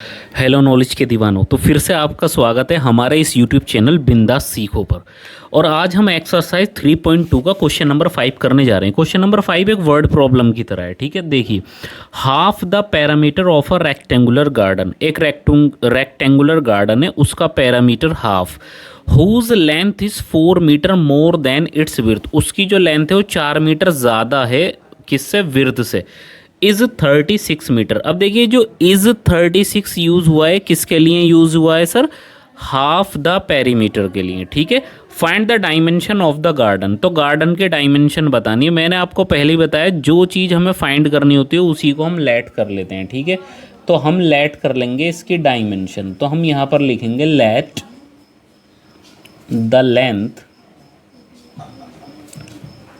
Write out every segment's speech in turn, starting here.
Hello knowledge के दीवानों, तो फिर से आपका स्वागत है हमारे इस यूट्यूब चैनल बिंदास सीखो पर। और आज हम एक्सरसाइज 3.2 का क्वेश्चन नंबर 5 करने जा रहे हैं। क्वेश्चन नंबर 5 एक वर्ड प्रॉब्लम की तरह है, ठीक है। देखिए, half the parameter of a rectangular garden, एक रेक्टेंगुलर गार्डन है, उसका parameter half, whose length is 4 metre more than its width, उसकी जो लेंथ है वो 4 मीटर ज़्यादा है किससे, विड्थ से, इज 36 मीटर। अब देखिए, जो इज 36 यूज हुआ है किसके लिए यूज हुआ है सर, हाफ द पेरीमीटर के लिए, ठीक है। Find the dimension of the garden, तो गार्डन के डायमेंशन बतानी है। मैंने आपको पहले ही बताया, जो चीज़ हमें फाइंड करनी होती है उसी को हम लेट कर लेते हैं, ठीक है। तो हम लेट कर लेंगे इसकी डायमेंशन, तो हम यहाँ पर लिखेंगे let the length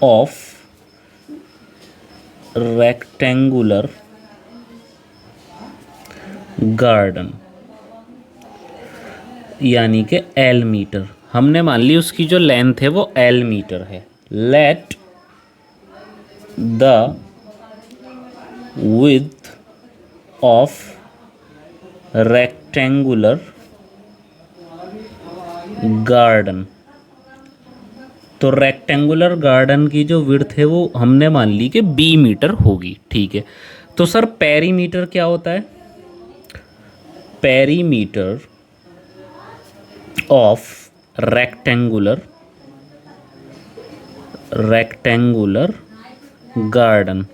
of rectangular garden, यानी कि एल मीटर। हमने मान ली उसकी जो लेंथ है वो एल मीटर है। Let the width of rectangular garden, तो रेक्टेंगुलर गार्डन की जो विड्थ है वो हमने मान ली कि बी मीटर होगी, ठीक है। तो सर पेरीमीटर क्या होता है, पेरीमीटर ऑफ रेक्टेंगुलर गार्डन,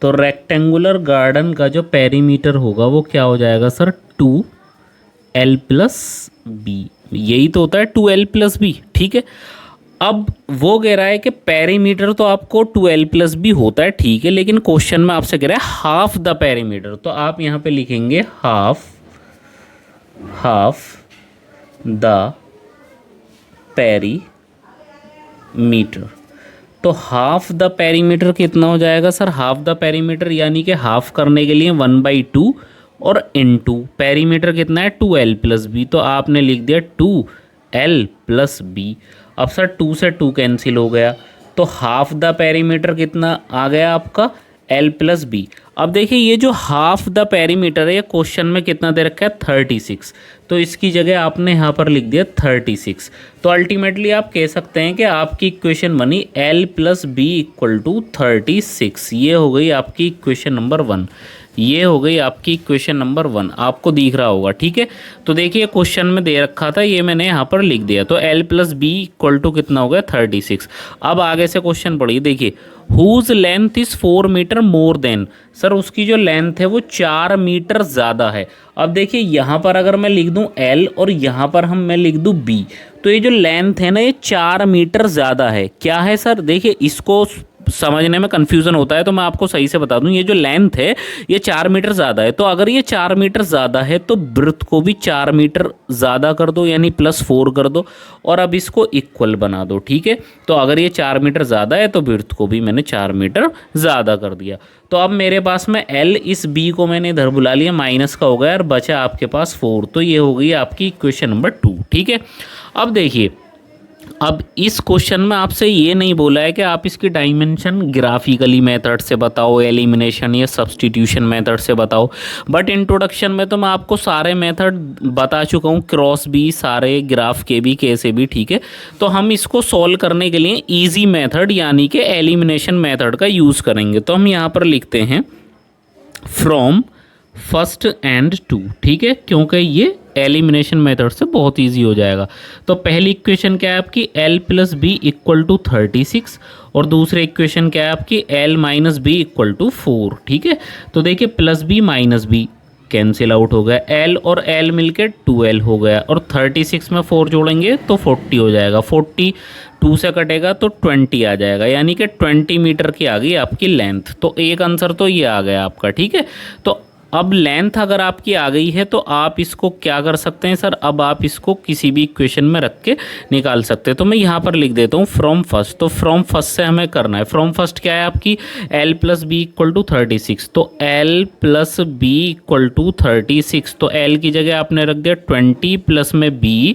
तो रेक्टेंगुलर गार्डन का जो पेरीमीटर होगा वो क्या हो जाएगा सर, 2L प्लस बी, यही तो होता है 2L प्लस बी, ठीक है। अब वो कह रहा है कि पेरीमीटर तो आपको 2L प्लस बी होता है, ठीक है, लेकिन क्वेश्चन में आपसे कह रहा है हाफ द पेरीमीटर, तो आप यहाँ पे लिखेंगे हाफ द पेरीमीटर। तो हाफ द पेरीमीटर कितना हो जाएगा सर, हाफ द पेरीमीटर यानी कि हाफ करने के लिए 1/2 और इनटू पेरीमीटर कितना है 2L प्लस बी, तो आपने लिख दिया 2L प्लस बी। अब सर 2 से 2 कैंसिल हो गया, तो हाफ द पेरीमीटर कितना आ गया आपका, L प्लस बी। अब देखिए, ये जो हाफ द पेरीमीटर है ये क्वेश्चन में कितना दे रखा है, 36, तो इसकी जगह आपने यहाँ पर लिख दिया 36। तो अल्टीमेटली आप कह सकते हैं कि आपकी इक्वेशन बनी L plus B equal to 36। ये हो गई आपकी इक्वेशन नंबर 1, ये हो गई आपकी इक्वेशन नंबर 1, आपको दिख रहा होगा, ठीक है। तो देखिए, क्वेश्चन में दे रखा था, ये मैंने यहाँ पर लिख दिया, तो L plus B equal to कितना हो गया, 36। अब आगे से क्वेश्चन पढ़िए, देखिए, whose length is 4 metre more than, sir उसकी जो लेंथ है वो 4 मीटर ज़्यादा है। अब देखिए, यहाँ पर अगर मैं लिख दूँ L और यहाँ पर मैं लिख दूँ B, तो ये जो लेंथ है ना ये 4 मीटर ज़्यादा है। क्या है सर, देखिए इसको समझने में कन्फ्यूज़न होता है, तो मैं आपको सही से बता दूं, ये जो लेंथ है ये 4 मीटर ज़्यादा है, तो अगर ये 4 मीटर ज़्यादा है तो ब्रेथ को भी 4 मीटर ज़्यादा कर दो, यानी +4 कर दो, और अब इसको इक्वल बना दो, ठीक है। तो अगर ये 4 मीटर ज़्यादा है तो ब्रेथ को भी मैंने 4 मीटर ज़्यादा कर दिया। तो अब मेरे पास में L, इस B को मैंने इधर बुला लिया, माइनस का हो गया और बचा आपके पास 4, तो ये हो गई आपकी इक्वेशन नंबर 2, ठीक है। अब देखिए, अब इस क्वेश्चन में आपसे ये नहीं बोला है कि आप इसकी डायमेंशन ग्राफिकली मेथड से बताओ, एलिमिनेशन या सब्स्टिट्यूशन मेथड से बताओ, बट इंट्रोडक्शन में तो मैं आपको सारे मेथड बता चुका हूँ, क्रॉस भी, सारे ग्राफ के भी, कैसे भी, ठीक है। तो हम इसको सॉल्व करने के लिए ईजी मेथड यानी कि एलिमिनेशन मेथड का यूज़ करेंगे। तो हम यहाँ पर लिखते हैं फ्रॉम फर्स्ट एंड टू, ठीक है, क्योंकि ये एलिमिनेशन मेथड से बहुत इजी हो जाएगा। तो पहली इक्वेशन क्या है आपकी, L plus B equal to 36, और दूसरी इक्वेशन क्या है आपकी, L minus B equal to 4, ठीक है। तो देखिए, plus B minus B cancel out हो गया, L और L मिलके 2L हो गया, और 36 में 4 जोड़ेंगे तो 40 हो जाएगा, 40 2 से कटेगा तो 20 आ जाएगा, यानी कि 20 मीटर की आ गई आपकी लेंथ। तो एक आंसर तो ये आ गया आपका, ठीक है। तो अब लेंथ अगर आपकी आ गई है तो आप इसको क्या कर सकते हैं सर, अब आप इसको किसी भी इक्वेशन में रख के निकाल सकते हैं। तो मैं यहाँ पर लिख देता हूँ फ्रॉम फर्स्ट, तो फ्रॉम फर्स्ट से हमें करना है, फ्रॉम फर्स्ट क्या है आपकी, L plus B equal to 36, तो L plus B equal to 36, तो L की जगह आपने रख दिया 20 प्लस में B,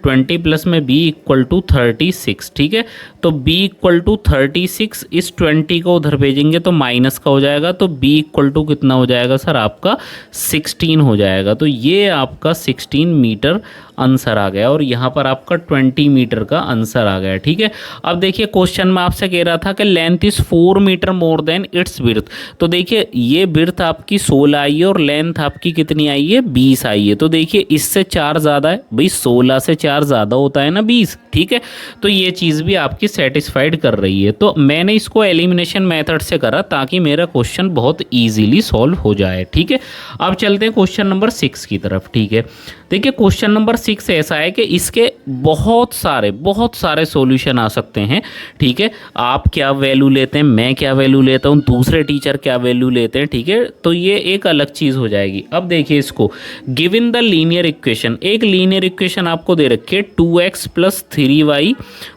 20 प्लस में B इक्वल टू 36, ठीक है। तो b इक्वल टू 36, इस 20 को उधर भेजेंगे तो माइनस का हो जाएगा, तो b इक्वल टू कितना हो जाएगा सर आपका 16 हो जाएगा। तो ये आपका 16 मीटर आंसर आ गया और यहाँ पर आपका 20 मीटर का आंसर आ गया। ठीक है, अब देखिए क्वेश्चन में आपसे कह रहा था कि length is 4 metre more than its width. तो देखिए ये विड्थ आपकी 16 आई है और लेंथ आपकी कितनी आई है 20 आई है। तो देखिए इससे 4 ज़्यादा है भाई, 16 से 4 ज़्यादा होता है ना 20। ठीक है, तो ये चीज़ भी आपकी सेटिस्फाइड कर रही है। तो मैंने इसको एलिमिनेशन मेथड से करा ताकि मेरा क्वेश्चन बहुत ईजिली सॉल्व हो जाए। ठीक है, अब चलते हैं क्वेश्चन नंबर 6 की तरफ। ठीक है, देखिए क्वेश्चन नंबर 6 ऐसा है कि इसके बहुत सारे सॉल्यूशन आ सकते हैं। ठीक है, आप क्या वैल्यू लेते हैं, मैं क्या वैल्यू लेता हूँ, दूसरे टीचर क्या वैल्यू लेते हैं। ठीक है, तो ये एक अलग चीज़ हो जाएगी। अब देखिए इसको, गिवन द लीनियर इक्वेशन, एक लीनियर इक्वेशन आपको दे रखी है 2x + 3y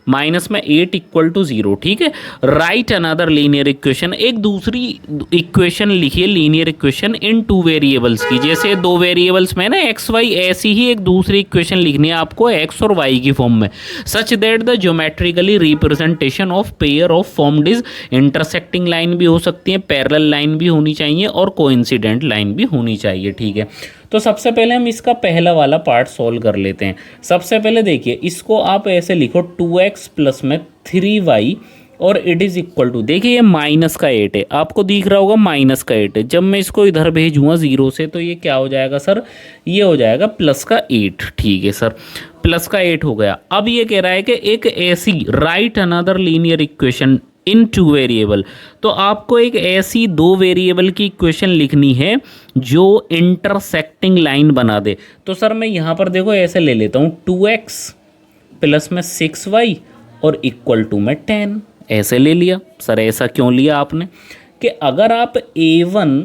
माइनस में 8 इक्वल टू 0। ठीक है, राइट अनदर लीनियर इक्वेशन, एक दूसरी इक्वेशन लिखिए लीनियर इक्वेशन इन 2 वेरिएबल्स की। जैसे 2 वेरिएबल्स में ना x y, ऐसी ही एक दूसरी इक्वेशन लिखनी है आपको x और y की फॉर्म में, such that the geometrically representation of pair of formed is, intersecting line भी हो सकती है, पैरेलल लाइन भी होनी चाहिए और कोइंसिडेंट लाइन भी होनी चाहिए। ठीक है, तो सबसे पहले हम इसका पहला वाला पार्ट सॉल्व कर लेते हैं। सबसे पहले देखिए इसको आप ऐसे लिखो 2x प्लस में 3y और इट इज़ इक्वल टू, देखिए ये माइनस का 8 है, आपको दिख रहा होगा माइनस का 8 है। जब मैं इसको इधर भेजूँगा 0 से तो ये क्या हो जाएगा सर, ये हो जाएगा प्लस का 8। ठीक है सर, प्लस का 8 हो गया। अब ये कह रहा है कि एक ऐसी right another linear equation in 2 variable, तो आपको एक ऐसी 2 वेरिएबल की इक्वेशन लिखनी है जो इंटरसेक्टिंग लाइन बना दे। तो सर मैं यहाँ पर देखो ऐसे ले लेता हूँ 2x प्लस में 6y और इक्वल टू में 10, ऐसे ले लिया। सर ऐसा क्यों लिया आपने कि अगर आप a1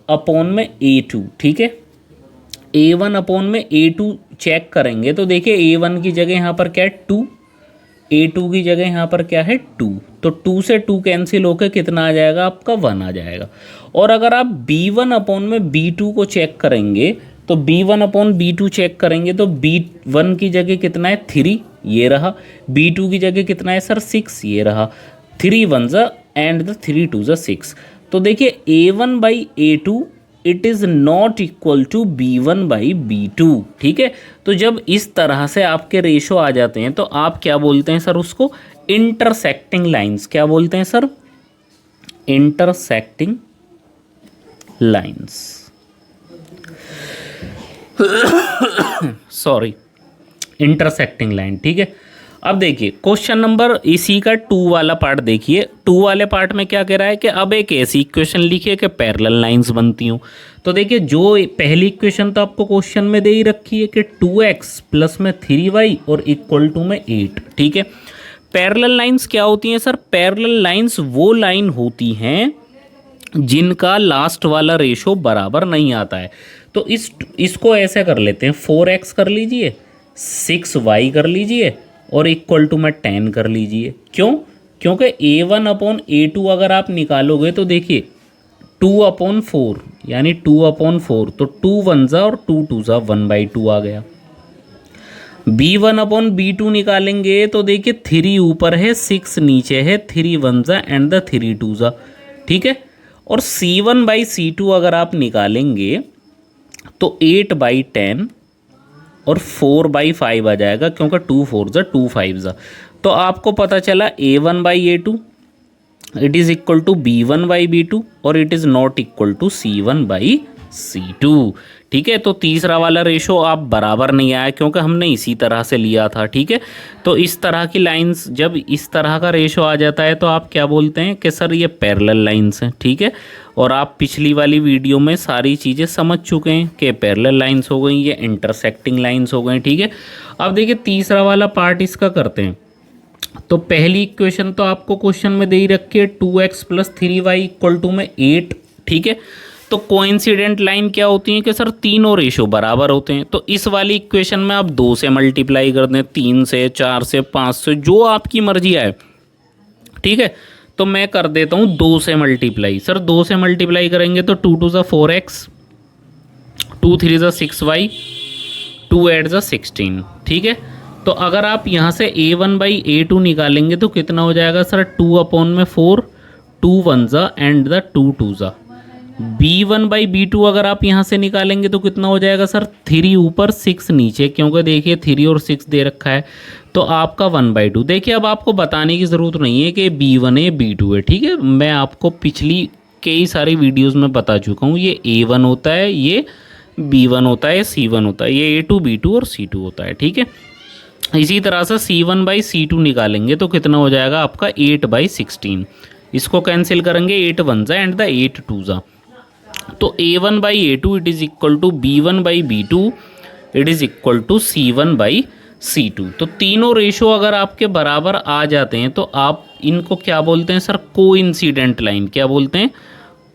अपॉन में a2, ठीक है, a1 अपॉन में a2 चेक करेंगे तो देखिए a1 की जगह यहाँ पर क्या है 2, a2 की जगह यहाँ पर क्या है 2, तो 2 से 2 कैंसिल होकर कितना आ जाएगा आपका 1 आ जाएगा। और अगर आप b1 अपॉन में b2 को चेक करेंगे तो b1 अपॉन b2 चेक करेंगे तो b1 की जगह कितना है 3, ये रहा, b2 की जगह कितना है सर 6, ये रहा, 3 1 ज़ा एंड द 3 2 ज़ा 6। तो देखिए a1 by a2 it is not equal to b1 by b2। ठीक है, तो जब इस तरह से आपके रेशो आ जाते हैं तो आप क्या बोलते हैं सर उसको, इंटरसेक्टिंग लाइंस। क्या बोलते हैं sir, intersecting lines, sorry, intersecting line. ठीक है, अब देखिए क्वेश्चन नंबर इसी का 2 वाला पार्ट देखिए। 2 वाले पार्ट में क्या कह रहा है कि अब एक ऐसी इक्वेशन लिखिए कि पैरेलल लाइंस बनती हूँ। तो देखिए जो पहली इक्वेशन तो आपको क्वेश्चन में दे ही रखी है कि 2x प्लस में 3y और इक्वल टू में 8। ठीक है, पैरेलल लाइंस क्या होती हैं सर, पैरेलल लाइंस वो लाइन होती हैं जिनका लास्ट वाला रेशो बराबर नहीं आता है। तो इसको ऐसे कर लेते हैं, 4x कर लीजिए, 6y कर लीजिए और इक्वल टू में 10 कर लीजिए। क्यों, क्योंकि a1 अपॉन a2 अगर आप निकालोगे तो देखिए 2 अपॉन 4 यानी 2 अपॉन 4, तो 2 1 ज़ा और 2 2 ज़ा 1/2 आ गया। b1 अपॉन b2 निकालेंगे तो देखिए 3 ऊपर है 6 नीचे है, 3 1 ज़ा एंड द 3 2 ज़ा। ठीक है, और c1 बाई c2 अगर आप निकालेंगे तो 8/10 और 4/5 आ जाएगा, क्योंकि 2 4 ज़ा 2 5 ज़ा। तो आपको पता चला a1 by a2 it is equal to b1 by b2 और it is not equal to c1 by c2। ठीक है, तो तीसरा वाला रेशो आप बराबर नहीं आया क्योंकि हमने इसी तरह से लिया था। ठीक है, तो इस तरह की लाइंस जब इस तरह का रेशो आ जाता है तो आप क्या बोलते हैं कि सर ये पैरेलल लाइंस हैं। ठीक है, और आप पिछली वाली वीडियो में सारी चीज़ें समझ चुके हैं कि पैरेलल लाइंस हो गई, ये इंटरसेक्टिंग लाइंस हो गई। ठीक है, अब देखिए तीसरा वाला पार्ट इसका करते हैं। तो पहली इक्वेशन तो आपको क्वेश्चन में दे ही रखी है 2x plus 3y equal to में 8। ठीक है, तो कोइंसिडेंट लाइन क्या होती है कि सर तीनों रेशो बराबर होते हैं। तो इस वाली इक्वेशन में आप 2 से मल्टीप्लाई कर दें, 3 से, 4 से, 5 से, जो आपकी मर्जी आए। ठीक है, तो मैं कर देता हूँ 2 से मल्टीप्लाई। सर 2 से मल्टीप्लाई करेंगे तो 2 2 ज़ा 4x, 2 3 ज़ा 6y, 2 8 ज़ा 16। ठीक है, तो अगर आप यहाँ से A1/A2 निकालेंगे तो कितना हो जाएगा सर, 2/4, 2 1 ज़ा एंड द 2 2 ज़ा। B1/B2 अगर आप यहाँ से निकालेंगे तो कितना हो जाएगा सर, 3 ऊपर 6 नीचे, क्योंकि देखिए 3 और 6 दे रखा है, तो आपका 1/2। देखिए अब आपको बताने की ज़रूरत नहीं है कि B1 है B2 है, ठीक है, मैं आपको पिछली कई सारी वीडियोज़ में बता चुका हूँ। ये A1 होता है, ये B1 होता है, C1 होता है, ये A2 B2 और C2 होता है, ठीक है। इसी तरह से C1/C2 निकालेंगे तो कितना हो जाएगा आपका 8/16। इसको कैंसिल करेंगे, 8 1 ज़ा एंड द 8 2 ज़ा। तो A1/A2 it is equal to B1/B2 it is equal to C1/C2। तो तीनों रेशो अगर आपके बराबर आ जाते हैं तो आप इनको क्या बोलते हैं सर, कोइंसिडेंट लाइन। क्या बोलते हैं,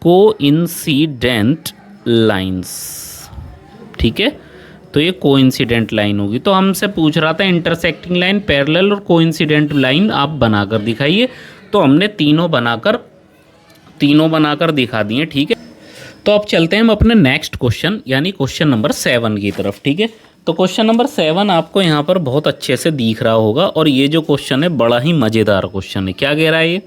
कोइंसिडेंट लाइंस, ठीक है। तो ये कोइंसिडेंट लाइन होगी। तो हमसे पूछ रहा था इंटरसेक्टिंग लाइन, पैरेलल और कोइंसिडेंट लाइन आप बनाकर दिखाइए। तो हमने तीनों बनाकर दिखा दिए, ठीक है। तो अब चलते हैं हम अपने नेक्स्ट क्वेश्चन यानी क्वेश्चन नंबर 7 की तरफ, ठीक है। तो क्वेश्चन नंबर 7 आपको यहाँ पर बहुत अच्छे से दिख रहा होगा, और ये जो क्वेश्चन है बड़ा ही मज़ेदार क्वेश्चन है। क्या कह रहा है ये,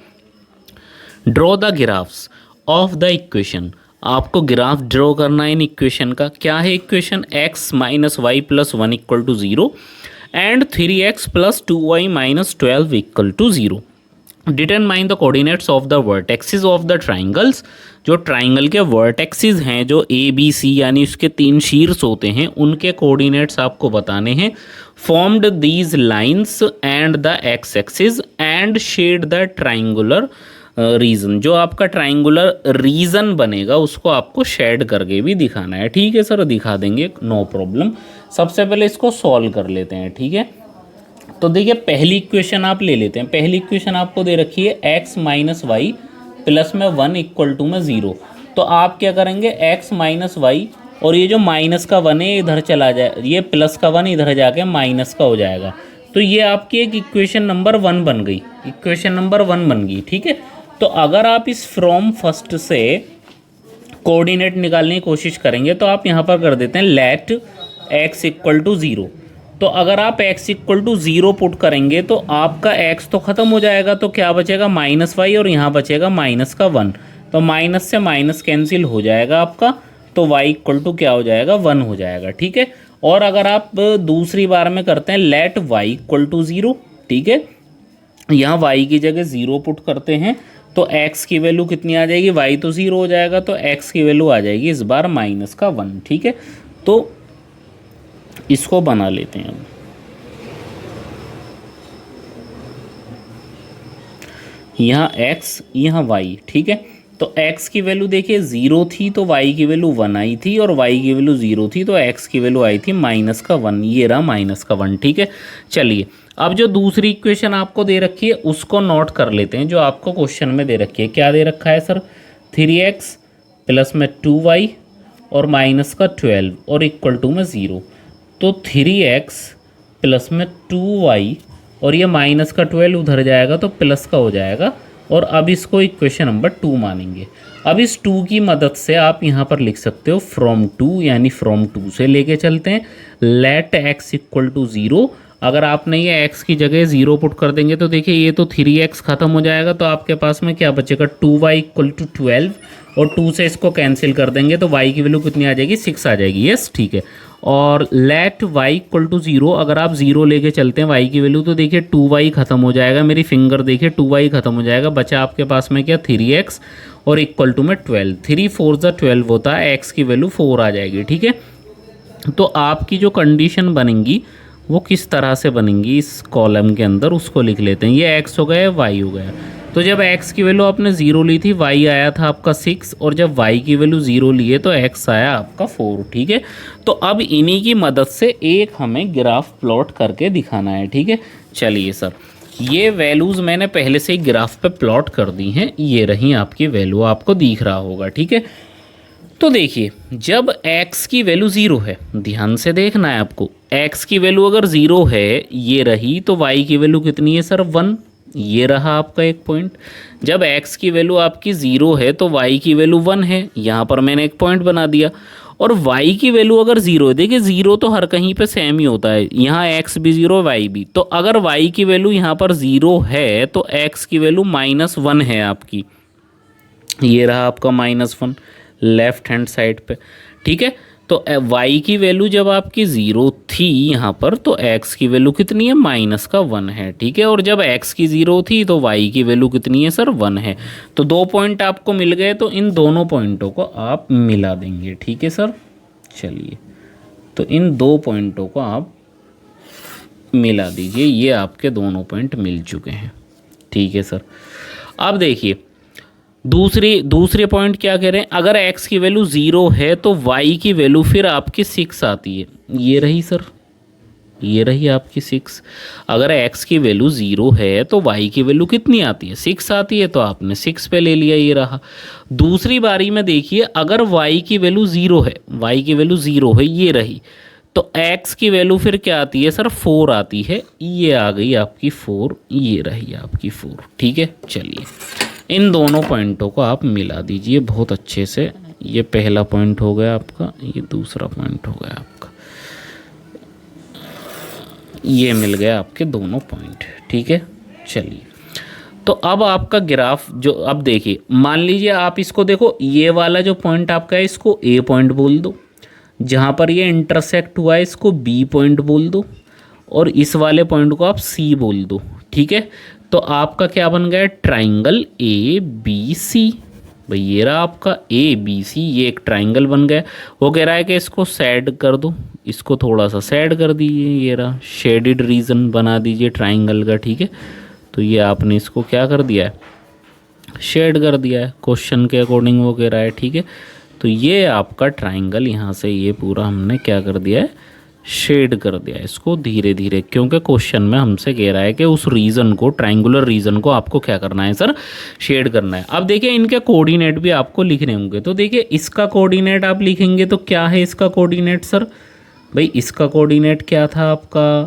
draw the graphs of the equation. आपको ग्राफ ड्रॉ करना है इन इक्वेशन का। क्या है equation, x - y + 1 = 0 and 3x + 2y - 12 = 0। Determine the coordinates of the vertexes of the triangles. जो ट्राइंगल के वर्टेक्सेस हैं, जो ABC यानी उसके 3 शीर्ष होते हैं, उनके कोऑर्डिनेट्स आपको बताने हैं। Formed these lines and the X axis and shade the triangular region. जो आपका ट्राइंगुलर रीजन बनेगा उसको आपको शेड करके भी दिखाना है, ठीक है सर, दिखा देंगे, नो प्रॉब्लम। सबसे पहले इसको सॉल्व कर लेते हैं, ठीक है। तो देखिए पहली इक्वेशन आप ले लेते हैं। पहली इक्वेशन आपको दे रखी है x - y + 1 = 0। तो आप क्या करेंगे, x - y और ये जो माइनस का 1 है इधर चला जाए, ये प्लस का 1 इधर जाके माइनस का हो जाएगा। तो ये आपकी एक इक्वेशन नंबर 1 बन गई, इक्वेशन नंबर 1 बन गई, ठीक है। तो अगर आप इस फ्रॉम फर्स्ट से कोऑर्डिनेट निकालने की कोशिश करेंगे तो आप यहाँ पर कर देते हैं लेट x = 0। तो अगर आप x = 0 पुट करेंगे तो आपका x तो ख़त्म हो जाएगा, तो क्या बचेगा, -y, और यहाँ बचेगा माइनस का 1। तो माइनस से माइनस कैंसिल हो जाएगा आपका, तो y = क्या हो जाएगा, 1 हो जाएगा, ठीक है। और अगर आप दूसरी बार में करते हैं लेट y = 0, ठीक है, यहाँ y की जगह 0 पुट करते हैं तो x की वैल्यू कितनी आ जाएगी, y तो 0 हो जाएगा, तो x की वैल्यू आ जाएगी इस बार -1, ठीक है। तो इसको बना लेते हैं अब। यहाँ x यहाँ y, ठीक है। तो x की वैल्यू देखिए 0 थी तो y की वैल्यू 1 आई थी, और y की वैल्यू 0 थी तो x की वैल्यू आई थी -1, ये रहा -1, ठीक है। चलिए अब जो दूसरी इक्वेशन आपको दे रखी है उसको नोट कर लेते हैं, जो आपको क्वेश्चन में दे रखी है। क्या दे रखा है सर, 3x + 2y और -12 और = 0। तो 3x + 2y और ये -12 उधर जाएगा तो प्लस का हो जाएगा, और अब इसको इक्वेशन नंबर 2 मानेंगे। अब इस 2 की मदद से आप यहाँ पर लिख सकते हो फ्रॉम 2, यानी फ्रॉम 2 से लेके चलते हैं लेट x = 0। अगर आपने ये x की जगह 0 पुट कर देंगे तो देखिए ये तो 3x ख़त्म हो जाएगा, तो आपके पास में क्या बचेगा, 2y = 12, और 2 से इसको कैंसिल कर देंगे तो y की वैल्यू कितनी आ जाएगी, 6 आ जाएगी, यस, ठीक है। और लेट y = 0, अगर आप 0 लेके चलते हैं y की वैल्यू तो देखिए 2y ख़त्म हो जाएगा, मेरी फिंगर देखिए 2y ख़त्म हो जाएगा, बचा आपके पास में क्या, 3x और = में 12, 3 4 = 12 होता है, x की वैल्यू 4 आ जाएगी, ठीक है। तो आपकी जो कंडीशन बनेंगी वो किस तरह से बनेंगी इस कॉलम के अंदर, उसको लिख लेते हैं। ये x हो गया, y हो गया। तो जब x की वैल्यू आपने 0 ली थी, y आया था आपका 6, और जब y की वैल्यू 0 लिए तो x आया आपका 4, ठीक है। तो अब इन्हीं की मदद से एक हमें ग्राफ प्लॉट करके दिखाना है, ठीक है। चलिए सर, ये वैल्यूज़ मैंने पहले से ही ग्राफ पे प्लॉट कर दी हैं, ये रही आपकी वैल्यू, आपको दिख रहा होगा, ठीक है। तो देखिए जब x की वैल्यू 0 है, ध्यान से देखना है आपको, x की वैल्यू अगर 0 है ये रही, तो y की वैल्यू कितनी है सर, 1, ये रहा आपका एक पॉइंट। जब x की वैल्यू आपकी 0 है तो y की वैल्यू 1 है, यहाँ पर मैंने एक पॉइंट बना दिया। और y की वैल्यू अगर ज़ीरो है, देखिए ज़ीरो तो हर कहीं पे सेम ही होता है, यहाँ x भी ज़ीरो y भी, तो अगर y की वैल्यू यहाँ पर ज़ीरो है तो x की वैल्यू -1 है आपकी, ये रहा आपका -1 लेफ्ट हैंड साइड पे, ठीक है। तो y की वैल्यू जब आपकी ज़ीरो थी यहाँ पर तो x की वैल्यू कितनी है, -1 है, ठीक है। और जब x की ज़ीरो थी तो y की वैल्यू कितनी है सर, 1 है। तो 2 पॉइंट आपको मिल गए, तो इन दोनों पॉइंटों को आप मिला देंगे, ठीक है सर। चलिए, तो इन 2 पॉइंटों को आप मिला दीजिए, ये आपके दोनों पॉइंट मिल चुके हैं, ठीक है सर। अब देखिए दूसरे पॉइंट क्या कह रहे हैं, अगर x की वैल्यू 0 है तो y की वैल्यू फिर आपकी 6 आती है, ये रही सर, ये रही आपकी 6। अगर x की वैल्यू 0 है तो y की वैल्यू कितनी आती है, 6 आती है, तो आपने 6 पे ले लिया, ये रहा। दूसरी बारी में देखिए, अगर y की वैल्यू 0 है, y की वैल्यू 0 है, ये रही, तो x की वैल्यू फिर क्या आती है सर, 4 आती है, ये आ गई आपकी 4, ये रही आपकी 4, ठीक है। चलिए, इन दोनों पॉइंटों को आप मिला दीजिए बहुत अच्छे से, ये पहला पॉइंट हो गया आपका, ये दूसरा पॉइंट हो गया आपका, ये मिल गया आपके दोनों पॉइंट, ठीक है। चलिए, तो अब आपका ग्राफ जो, अब देखिए मान लीजिए आप इसको देखो, ये वाला जो पॉइंट आपका है इसको ए पॉइंट बोल दो, जहाँ पर ये इंटरसेक्ट हुआ है इसको बी पॉइंट बोल दो, और इस वाले पॉइंट को आप सी बोल दो, ठीक है। तो आपका क्या बन गया, ट्राइंगल ए बी सी, भाई ये रहा आपका ए बी सी, ये एक ट्राइंगल बन गया। वो कह रहा है कि इसको शेड कर दो, इसको थोड़ा सा शेड कर दीजिए, ये रहा शेडिड रीजन बना दीजिए ट्राइंगल का, ठीक है। तो ये आपने इसको क्या कर दिया है, शेड कर दिया है, क्वेश्चन के अकॉर्डिंग वो कह रहा है, ठीक है। तो ये आपका ट्राइंगल यहाँ से ये पूरा हमने क्या कर दिया है, शेड कर दिया है इसको धीरे धीरे, क्योंकि क्वेश्चन में हमसे कह रहा है कि उस रीजन को, ट्राइंगुलर रीजन को आपको क्या करना है सर, शेड करना है। अब देखिए इनके कोऑर्डिनेट भी आपको लिखने होंगे, तो देखिए इसका कोऑर्डिनेट आप लिखेंगे तो क्या है इसका कोऑर्डिनेट सर, भाई इसका कोऑर्डिनेट क्या था आपका,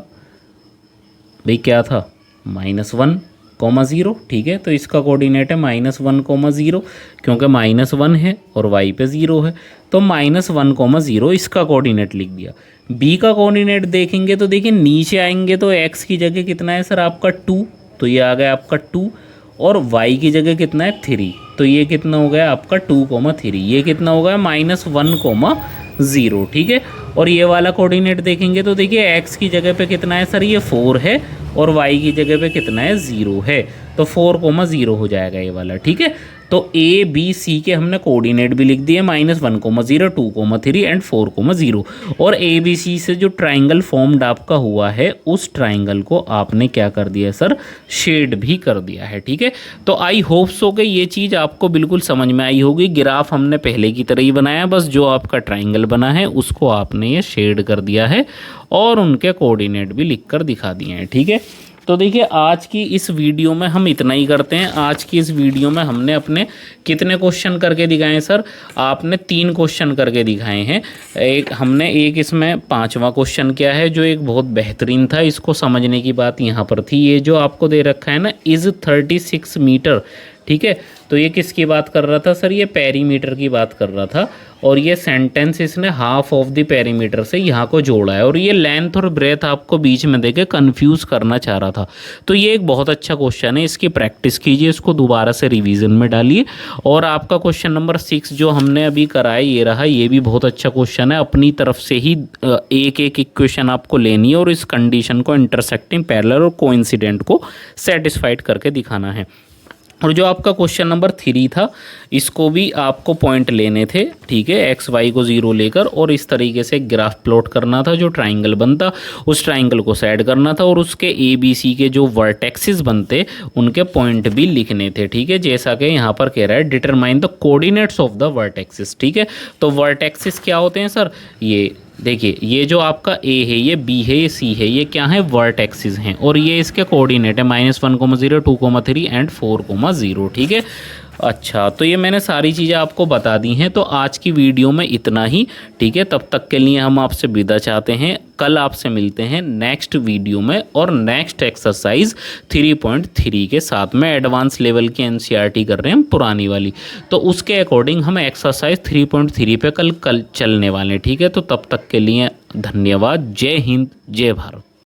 भाई क्या था, -1,0, ठीक है। तो इसका कोऑर्डिनेट है -1,0, क्योंकि -1 है और y पे 0 है, तो -1,0 इसका कोऑर्डिनेट लिख दिया। b का कोऑर्डिनेट देखेंगे तो देखिए नीचे आएंगे तो x की जगह कितना है सर आपका 2, तो ये आ गया आपका 2, और y की जगह कितना है 3, तो ये कितना हो गया आपका 2,3, ये कितना हो गया -1,0, ठीक है। और ये वाला कोऑर्डिनेट देखेंगे तो देखिए x की जगह पे कितना है सर, ये 4 है, और y की जगह पे कितना है 0 है, तो 4,0 हो जाएगा ये वाला, ठीक है। तो ए बी सी के हमने कोऑर्डिनेट भी लिख दिए, -1,0, 2,3 एंड 4,0, और ए बी सी से जो ट्राइंगल फॉर्म्ड आपका हुआ है उस ट्राइंगल को आपने क्या कर दिया सर, शेड भी कर दिया है, ठीक है। तो आई होप सो कि ये चीज़ आपको बिल्कुल समझ में आई होगी। ग्राफ हमने पहले की तरह ही बनाया, बस जो आपका ट्राइंगल बना है उसको आपने ये शेड कर दिया है और उनके कोऑर्डिनेट भी लिख कर दिखा दिए हैं, ठीक है। तो देखिए आज की इस वीडियो में हम इतना ही करते हैं। आज की इस वीडियो में हमने अपने कितने क्वेश्चन करके दिखाए हैं सर, आपने 3 क्वेश्चन करके दिखाए हैं। हमने एक इसमें 5वां क्वेश्चन किया है जो एक बहुत बेहतरीन था, इसको समझने की बात यहाँ पर थी। ये जो आपको दे रखा है ना, इज़ 36 मीटर, ठीक है। तो ये किसकी बात कर रहा था सर, ये पेरीमीटर की बात कर रहा था, और ये सेंटेंस इसने हाफ ऑफ द पेरीमीटर से यहाँ को जोड़ा है, और ये लेंथ और ब्रेथ आपको बीच में देके कंफ्यूज करना चाह रहा था। तो ये एक बहुत अच्छा क्वेश्चन है, इसकी प्रैक्टिस कीजिए, इसको दोबारा से रिवीजन में डालिए। और आपका क्वेश्चन नंबर 6 जो हमने अभी कराया ये रहा, ये भी बहुत अच्छा क्वेश्चन है। अपनी तरफ से ही एक एक इक्वेशन आपको लेनी है और इस कंडीशन को इंटरसेक्टिंग, पैरेलल और कोइंसिडेंट को सेटिस्फाइड करके दिखाना है। और जो आपका क्वेश्चन नंबर 3 था, इसको भी आपको पॉइंट लेने थे, ठीक है, एक्स वाई को 0 लेकर, और इस तरीके से ग्राफ प्लॉट करना था। जो ट्राइंगल बनता उस ट्राइंगल को सेट करना था, और उसके ए बी सी के जो वर्टेक्सेस बनते उनके पॉइंट भी लिखने थे, ठीक है। जैसा कि यहाँ पर कह रहा है determine the coordinates of the vertexes, ठीक है। तो वर्टेक्सेस क्या होते हैं सर, ये देखिए, ये जो आपका ए है, ये बी है, ये सी है, ये क्या है, वर्टेक्सेस हैं, और ये इसके कोऑर्डिनेट है -1,0, 2,3 एंड 4,0, ठीक है। अच्छा, तो ये मैंने सारी चीज़ें आपको बता दी हैं। तो आज की वीडियो में इतना ही, ठीक है। तब तक के लिए हम आपसे विदा चाहते हैं। कल आपसे मिलते हैं नेक्स्ट वीडियो में और नेक्स्ट एक्सरसाइज 3.3 के साथ में। एडवांस लेवल की एनसीईआरटी कर रहे हैं हम, पुरानी वाली, तो उसके अकॉर्डिंग हम एक्सरसाइज 3.3 पे कल चलने वाले हैं, ठीक है। तो तब तक के लिए धन्यवाद। जय हिंद, जय भारत।